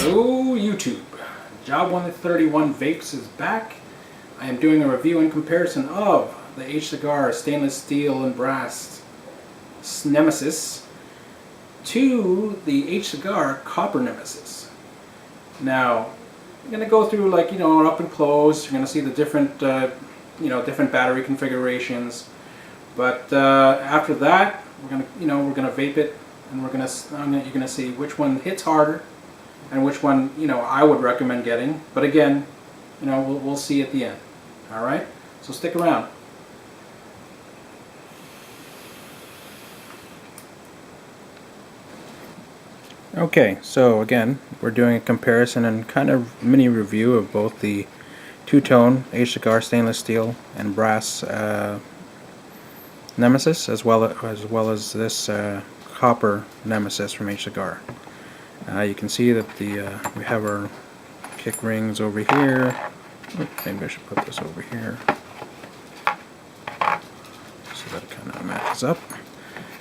Hello YouTube, Job 131 Vapes is back. I am doing a review and comparison of the Hcigar stainless steel and brass Nemesis to the Hcigar Copper Nemesis. Now, I'm going to go through up and close. You're going to see the different different battery configurations. But after that, we're going to vape it, and you're going to see which one hits harder and which one I would recommend getting. But again, we'll see at the end. All right, so stick around. Okay, so again, we're doing a comparison and kind of mini review of both the two-tone Hcigar stainless steel and brass Nemesis, as well as this copper Nemesis from Hcigar. You can see that we have our kick rings over here. Maybe I should put this over here so that it kind of matches up.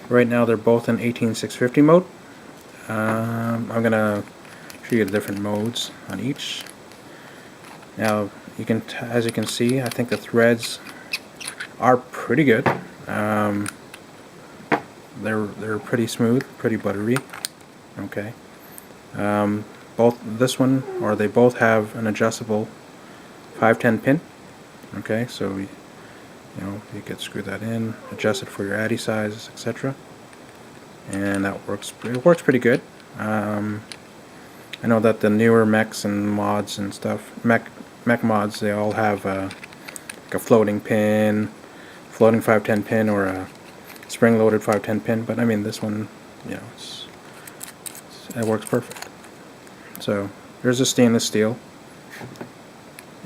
Right now they're both in 18650 mode. I'm going to show you the different modes on each. Now, as you can see, I think the threads are pretty good. They're pretty smooth, pretty buttery. Okay. They both have an adjustable 510 pin. Okay, so you could screw that in, adjust it for your addy size, etc. And that works. It works pretty good. I know that the newer mechs and mods and stuff, mech mods, they all have like a floating 510 pin, or a spring-loaded 510 pin. But I mean, this one, it works perfect. So there's a stainless steel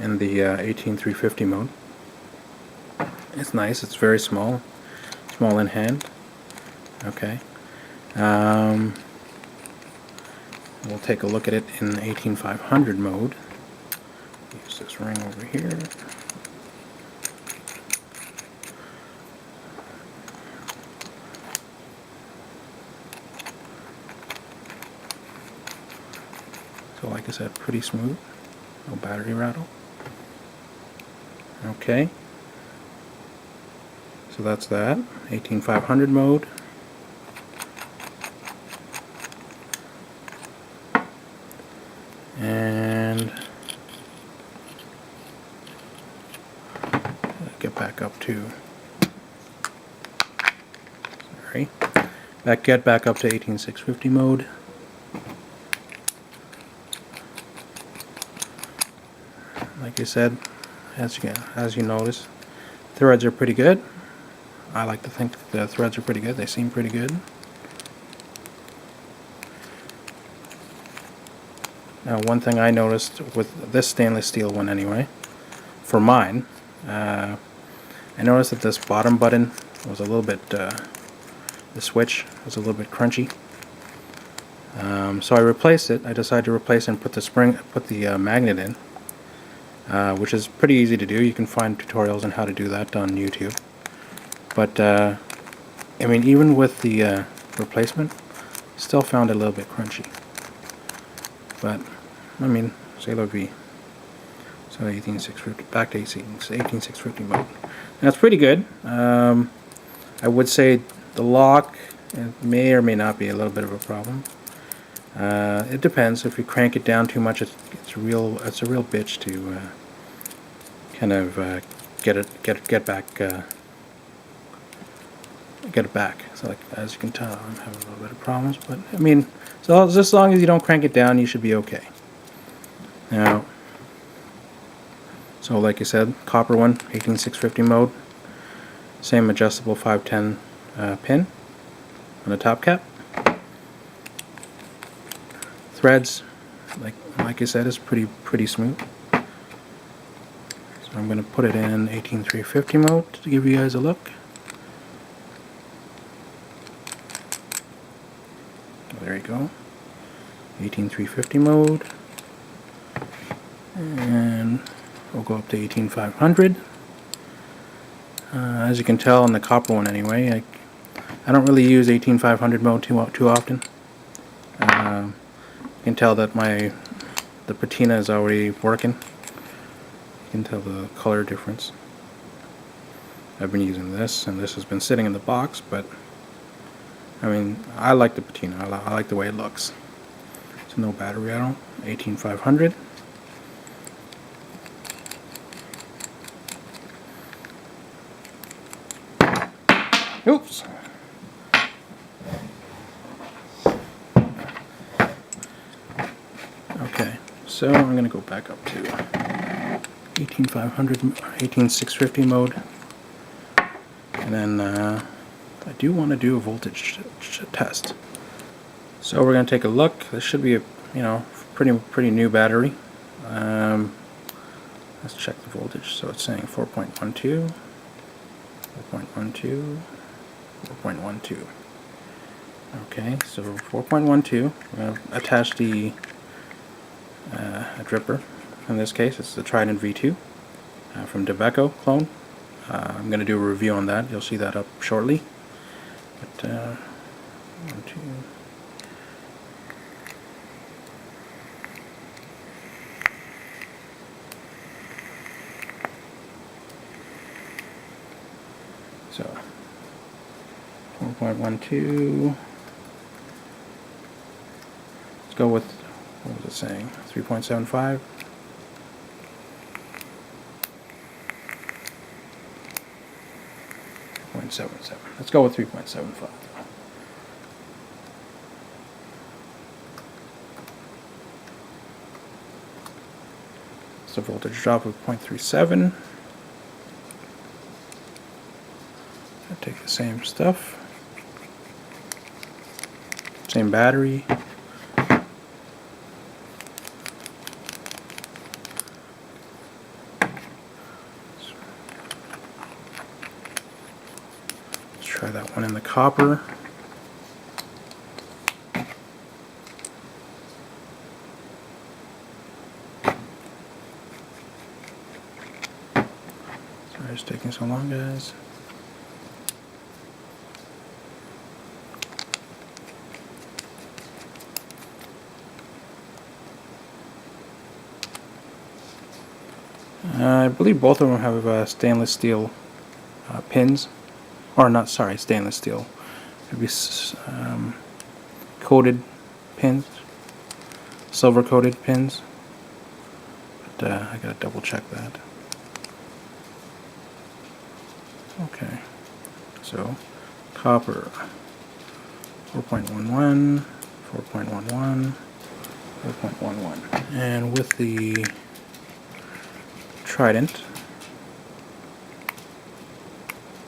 in the 18350 mode. It's nice. It's very small in hand. Okay. We'll take a look at it in 18500 mode. Use this ring over here. So like I said, pretty smooth. No battery rattle. Okay. So that's that. 18500 mode. And get back up to get back up to 18650 mode. Like I said, as you notice, threads are pretty good. I like to think the threads are pretty good. They seem pretty good. Now, one thing I noticed with this stainless steel one anyway, for mine, I noticed that this bottom button was a little bit, the switch was a little bit crunchy. So I replaced it. I decided to replace it and put the magnet in, which is pretty easy to do. You can find tutorials on how to do that on YouTube. But I mean, even with the replacement, still found it a little bit crunchy. But I mean, c'est la vie. So 18650, back to 18650 mode. That's pretty good. I would say the lock may or may not be a little bit of a problem. It depends. If you crank it down too much, it's a real bitch to kind of get it back. So like, as you can tell, I'm having a little bit of problems. But I mean, so just as long as you don't crank it down, you should be okay. Now, so like I said, copper one, 18650 mode, same adjustable 510 pin on the top cap. Threads, like I said, is pretty smooth. So I'm going to put it in 18350 mode to give you guys a look. There you go. 18350 mode. And we'll go up to 18500. As you can tell on the copper one anyway, I don't really use 18500 mode too often. You can tell that my the patina is already working. You can tell the color difference. I've been using this, and this has been sitting in the box, but I mean, I like the patina. I like the way it looks. It's no battery, I don't. 18500. Oops. Okay, so I'm going to go back up to 18500, 18650 mode, and then I do want to do a voltage test. So we're going to take a look. This should be a pretty new battery. Let's check the voltage. So it's saying 4.12, 4.12, 4.12. Okay, so 4.12. We're going to attach the a dripper. In this case, it's the Trident V2 from Debeco clone. I'm going to do a review on that. You'll see that up shortly. But 1, 2. So 4.12. Let's go with, what was it saying? 3.75. 3.77. Let's go with 3.75. It's a voltage drop of 0.37. I'll take the same stuff, same battery. Let's try that one in the copper. Sorry it's taking so long, guys. I believe both of them have stainless steel pins, or not, sorry, stainless steel. Maybe coated pins, silver coated pins. But I gotta double check that. Okay, so copper 4.11, 4.11, 4.11, and with the Trident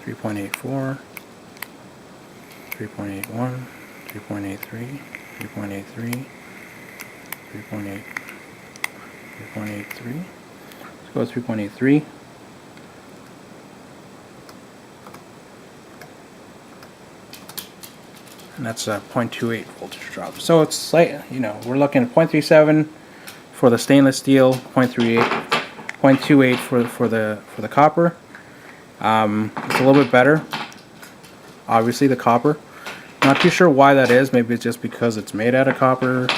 3.84, 3.81, 3.83, 3.83, 3.8, 3.83. Let's go with 3.83. And that's a 0.28 voltage drop. So it's slight, we're looking at 0.37 for the stainless steel, 0.38, 0.28 for the copper. It's a little bit better, obviously, the copper. Not too sure why that is. Maybe it's just because it's made out of copper.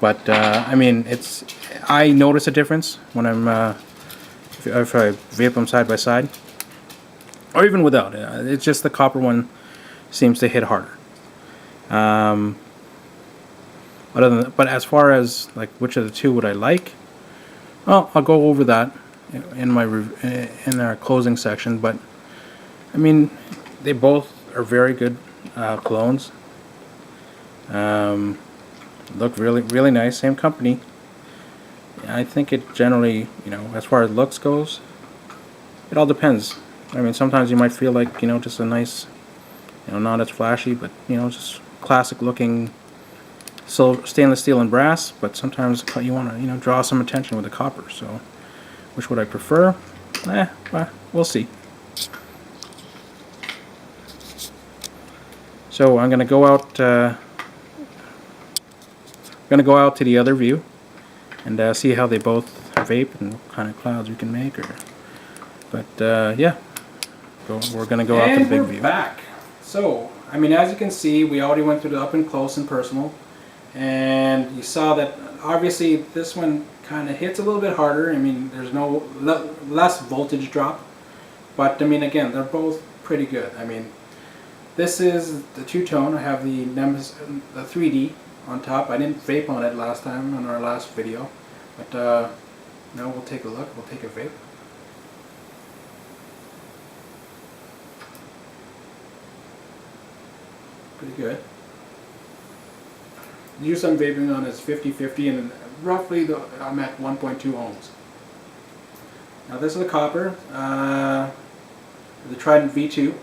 But I mean, I notice a difference when I'm if I vape them side by side, or even without. It's just the copper one seems to hit harder. But as far as like which of the two would I like, well, I'll go over that in our closing section. But I mean, they both are very good clones. Look really nice. Same company. I think it generally, as far as looks goes, it all depends. I mean, sometimes you might feel like just a nice, not as flashy, but just classic looking stainless steel and brass. But sometimes you want to draw some attention with the copper. So which would I prefer? Well, we'll see. So I'm going to go out. To the other view and see how they both vape and what kind of clouds we can make. But yeah, we're going to go out to the big view. Back. So I mean, as you can see, we already went through the up and close and personal, and you saw that obviously this one kind of hits a little bit harder. I mean, there's no less voltage drop, but I mean, again, they're both pretty good. I mean, this is the two-tone. I have the Nemesis, the 3D on top. I didn't vape on it last time on our last video, but now we'll take a look. We'll take a vape. Pretty good. The use I'm vaping on is 50-50, and roughly I'm at 1.2 ohms. Now this is a copper, the Trident V2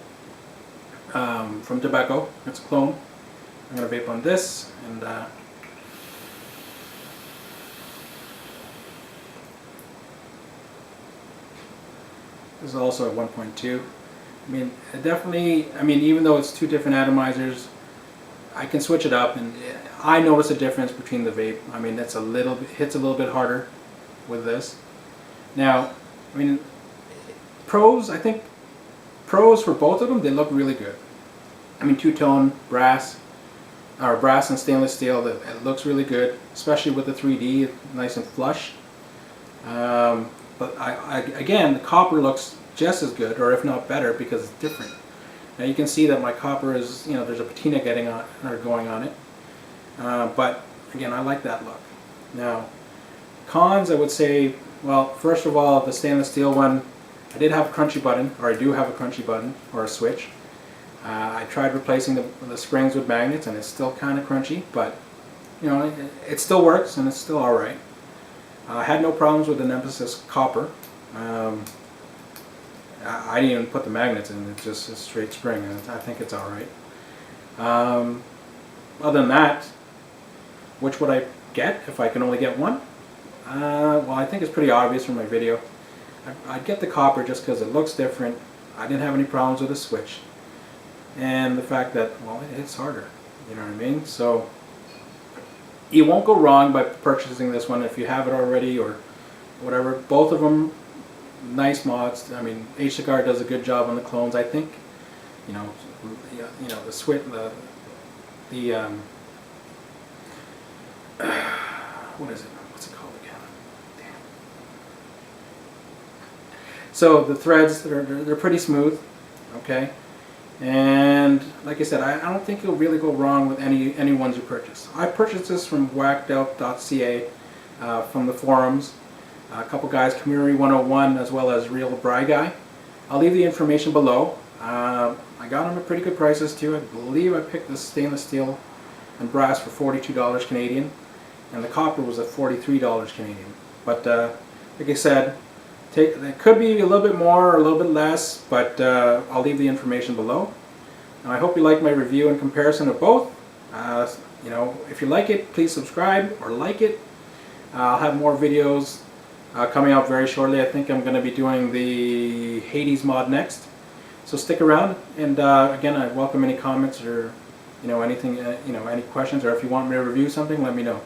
from Tobacco. It's a clone. I'm going to vape on this, and this is also at 1.2. I mean, definitely, I mean, even though it's two different atomizers, I can switch it up, and I notice a difference between the vape. I mean, it's a little bit, hits a little bit harder with this. Now, I mean, I think pros for both of them, they look really good. I mean, two-tone brass, or brass and stainless steel, it looks really good, especially with the 3D, nice and flush. But again, the copper looks just as good, or if not better, because it's different. Now you can see that my copper is, you know, there's a patina going on it. But again, I like that look. Now, cons, I would say, well, first of all, the stainless steel one, I did have a crunchy button, or I do have a crunchy button, or a switch. I tried replacing the springs with magnets, and it's still kind of crunchy, but you know, it still works, and it's still alright. I had no problems with the Nemesis copper. I didn't even put the magnets in, it's just a straight spring, and I think it's alright. Other than that, which would I get if I can only get one? Well, I think it's pretty obvious from my video. I'd get the copper just because it looks different. I didn't have any problems with the switch. And the fact that, well, it hits harder, you know what I mean? So, you won't go wrong by purchasing this one if you have it already or whatever. Both of them, nice mods. I mean, Hcigar does a good job on the clones, I think. You know, the switch, what is it? What's it called again? Damn. So the threads, they're pretty smooth, okay. And like I said, I don't think you'll really go wrong with any ones you purchase. I purchased this from wackedoutecig.ca, from the forums. A couple guys, Community 101 as well as realbriguy. I'll leave the information below. I got them at pretty good prices too. I believe I picked the stainless steel and brass for $42 Canadian, and the copper was at $43 Canadian. But like I said, it could be a little bit more or a little bit less, but I'll leave the information below. Now, I hope you like my review and comparison of both. You know, if you like it, please subscribe or like it. I'll have more videos coming out very shortly. I think I'm going to be doing the Hades mod next. So stick around, and again, I welcome any comments or anything, any questions, or if you want me to review something, let me know.